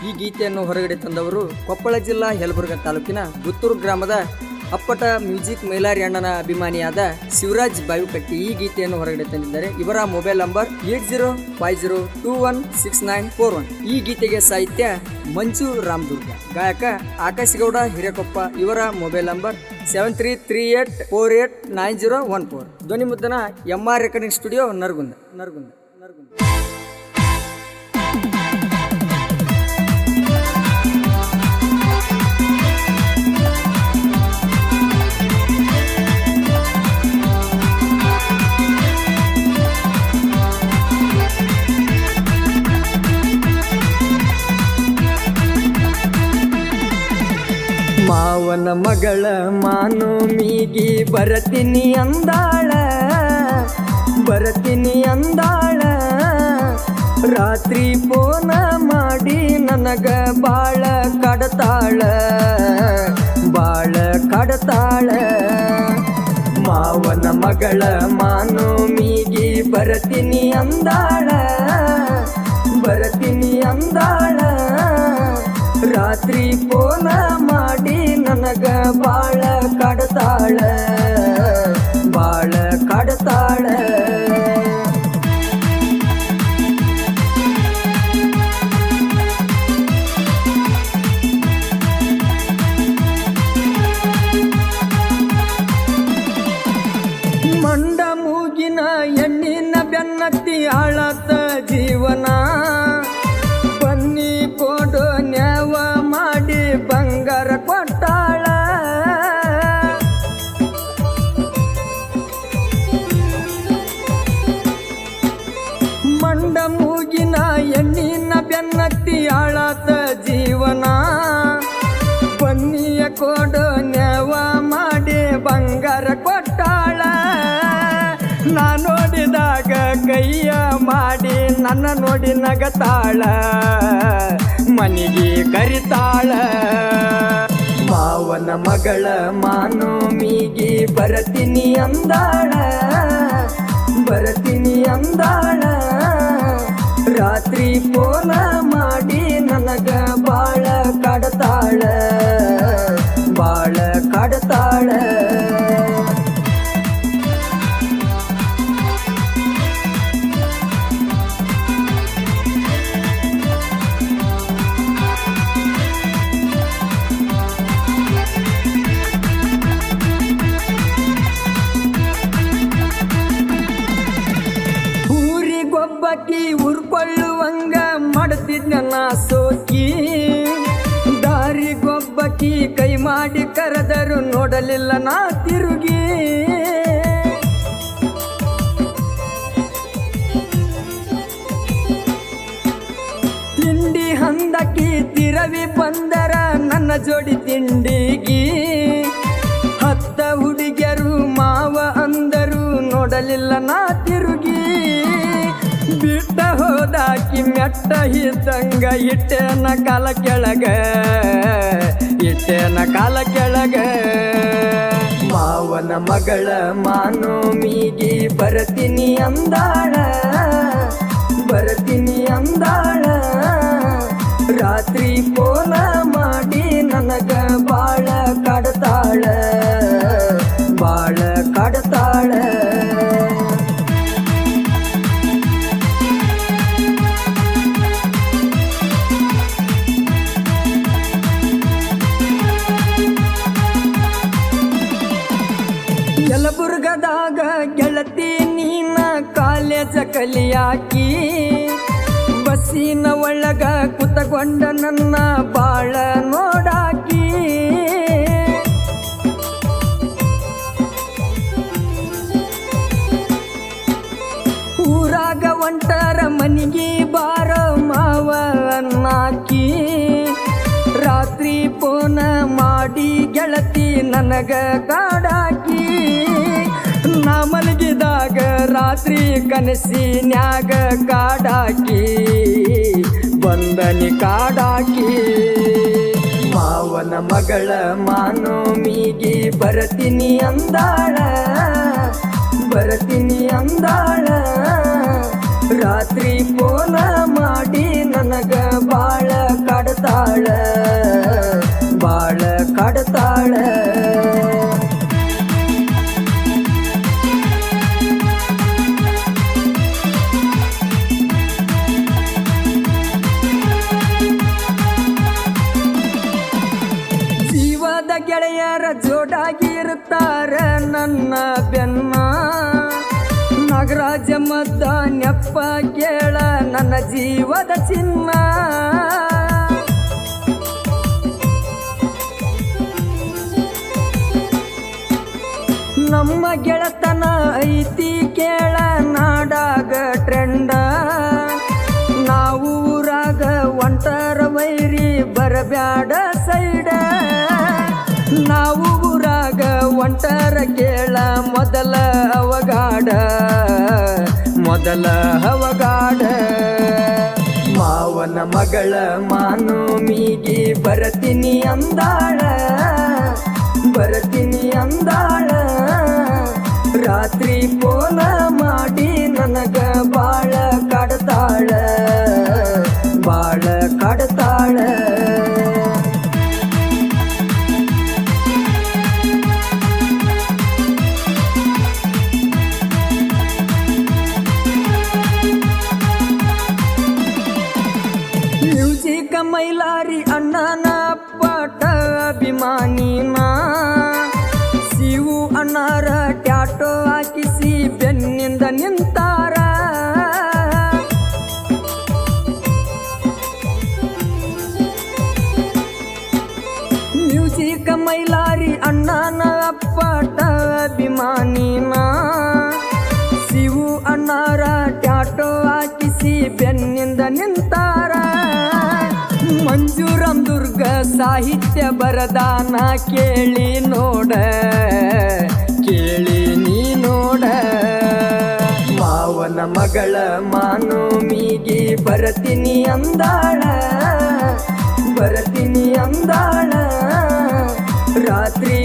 ಈ ಗೀತೆಯನ್ನು ಹೊರಗಡೆ ತಂದವರು ಕೊಪ್ಪಳ ಜಿಲ್ಲಾ ಯಲಬುರ್ಗಾ ತಾಲೂಕಿನ ಗುತ್ತೂರು ಗ್ರಾಮದ ಅಪ್ಪಟ ಮ್ಯೂಸಿಕ್ ಮೈಲಾರಿ ಅಣ್ಣನ ಅಭಿಮಾನಿಯಾದ ಶಿವರಾಜ್ ಬಾವಿಕಟ್ಟಿ ಈ ಗೀತೆಯನ್ನು ಹೊರಗಡೆ ತಂದಿದ್ದಾರೆ. ಇವರ ಮೊಬೈಲ್ ನಂಬರ್ 8050216941. ಈ ಗೀತೆಗೆ ಸಾಹಿತ್ಯ ಮಂಜು ರಾಮದುರ್ಗ, ಗಾಯಕ ಆಕಾಶಗೌಡ ಹಿರೇಕೊಪ್ಪ. ಇವರ ಮೊಬೈಲ್ ನಂಬರ್ 7338489014. ಧ್ವನಿ ಮುದ್ರಣ MR ರೆಕಾರ್ಡಿಂಗ್ ಸ್ಟುಡಿಯೋ ನರಗುಂದ. ಮಾವನ ಮಗಳ ಮಾನೋಮಿಗಿ ಬರತೀನಿ ಅಂದಾಳ ರಾತ್ರಿ ಫೋನ ಮಾಡಿ ನನಗ ಬಾಳ ಕಡತಾಳ ಮಾವನ ಮಗಳ ಮಾನೋಮಿಗಿ ಬರತೀನಿ ಅಂದಾಳ ರಾತ್ರಿ ಫೋನ ಮಾಡಿ ನನಗ ಬಾಳ ಕಡತಾಳ ಮಂಡ ಮೂಗಿನ ಎಣ್ಣಿನ ಬೆನ್ನತ್ತಿ ಆಳತ ಜೀವನ ಬನ್ನಿ ಕೊಡೋ ನ್ಯಾವ ಮಾಡಿ ಬಂಗಾರ ಕೊಟ್ಟಾಳ ಮಂಡ ಮೂಗಿನ ಎಣ್ಣಿನ ಬೆನ್ನತ್ತಿ ಆಳತ ಜೀವನ ಬನ್ನಿಯ ಕೊಡೋ ನ್ಯಾವ ಮಾಡಿ ಬಂಗಾರ ಕೊಟ್ಟಾಳ ನಾ ನೋಡಿದಾಗ ಕೈಯ ಮಾಡಿ ನನ್ನ ನೋಡಿ ನಗತಾಳ ಮನಿಗೆ ಕರಿತಾಳ ಮಾವನ ಮಗಳ ಮಾನೋಮಿಗಿ ಬರತೀನಿ ಅಂದಾಳ ರಾತ್ರಿ ಫೋನ ಮಾಡಿ ನನಗ ಬಾಳ ಕಡತಾಳ ಊರಿಗೊಬ್ಬಕಿ ಉರ್ಕೊಳ್ಳುವಂಗ ಮಾಡ್ತಿದ್ನ ನಾ ಸೋಕಿ ದಾರಿಗೊಬ್ಬಕಿ ಕೈ ಮಾಡಿ ಕರೆದರು ನೋಡಲಿಲ್ಲ ನಾ ತಿರುಗಿ ತಿಂಡಿ ಹಂದಕಿ ತಿರವಿ ಬಂದರ ನನ್ನ ಜೋಡಿ ತಿಂಡಿಗಿ ಹತ್ತ ಹುಡುಗಿಯರು ಮಾವ ಅಂದರು ನೋಡಲಿಲ್ಲ ನಾ ತಿರುಗಿ ಬಿಟ್ಟ ಹೋದಾಕಿ ಮೆಟ್ಟ ಹಿದ್ದಂಗ ಇಟ್ಟೆನ ಕಾಲ ಕೆಳಗ ಮಾವನ ಮಗಳ ಮಾನೋಮಿಗಿ ಬರತೀನಿ ಅಂದಾಳ ರಾತ್ರಿ ಫೋನ ಮಾಡಿ ನನಗ ಬಾಳ ಕಡತಾಳ ಯಲಬುರ್ಗದಾಗ ಗೆಳತಿ ನೀನ ಕಾಲೇಜ ಕಲಿಯಾಕಿ ಬಸ್ಸಿನ ಒಳಗ ಕುತಗೊಂಡ ನನ್ನ ಬಾಳ ನೋಡಾಕಿ ಊರಾಗ ಒಂಟರ ಮನಿಗೆ ಬಾರ ಮಾವ ಅನ್ನಾಕಿ ರಾತ್ರಿ ಫೋನ ಮಾಡಿ ಗೆಳತಿ ನನಗ ಕಾಡಾಕಿ ನಾ ಮಲಗಿದಾಗ ರಾತ್ರಿ ಕನಸಿನ್ಯಾಗ ಕಾಡಾಕಿ ಬಂದನಿ ಕಾಡಾಕಿ ಮಾವನ ಮಗಳ ಮಾನೋಮಿಗಿ ಬರತೀನಿ ಅಂದಾಳ ರಾತ್ರಿ ಫೋನ ಮಾಡಿ ನನಗ ಬಾಳ ಕಾಡ ಇರ್ತಾರ ನನ್ನ ಬೆನ್ನ ನಾಗರಾಜ ಮದ್ದ ನೆಪ್ಪ ಕೇಳ ನನ್ನ ಜೀವದ ಚಿನ್ನ ನಮ್ಮ ಗೆಳತನ ಐತಿ ಕೇಳ ನಾಡಾಗ ಟ್ರೆಂಡ ನಾವು ಊರಾಗ ಒಂಟರ ವೈರಿ ಬರಬ್ಯಾಡ ಸೈಡ ನಾವು ಊರಾಗ ಒಂಟರ ಕೇಳ ಮೊದಲ ಅವಗಾಡ ಮಾವನ ಮಗಳ ಮಾನೋಮಿಗಿ ಬರತೀನಿ ಅಂದಾಳ ರಾತ್ರಿ ಪೋಲ ಮಾಡಿ ನನಗ ಬಾಳ ಕಾಡ್ತಾಳ ಮ್ಯೂಸಿಕ್ ಮೈಲಾರಿ ಅಣ್ಣನ ಪಟ ಅಭಿಮಾನಿನ ಶಿವು ಅಣ್ಣಾರ ಟ್ಯಾಟೋ ಹಾಕಿಸಿ ಬೆನ್ನಿಂದ ನಿಂತಾರ ಮ್ಯೂಸಿಕ್ ಮೈಲಾರಿ ಅಣ್ಣನ ಪಟ ಅಭಿಮಾನಿನ ಶಿವು ಅಣ್ಣಾರ ಟ್ಯಾಟೋ ಹಾಕಿಸಿ ಬೆನ್ನಿಂದ ನಿಂತಾರ ಮಂಜೂರಾಮ್ ದುರ್ಗ ಸಾಹಿತ್ಯ ಬರದಾನ ಕೇಳಿ ನೀ ನೋಡ ಮಾವನ ಮಗಳ ಮಾನೋಮಿಗಿ ಬರತೀನಿ ಅಂದಾಳ ರಾತ್ರಿ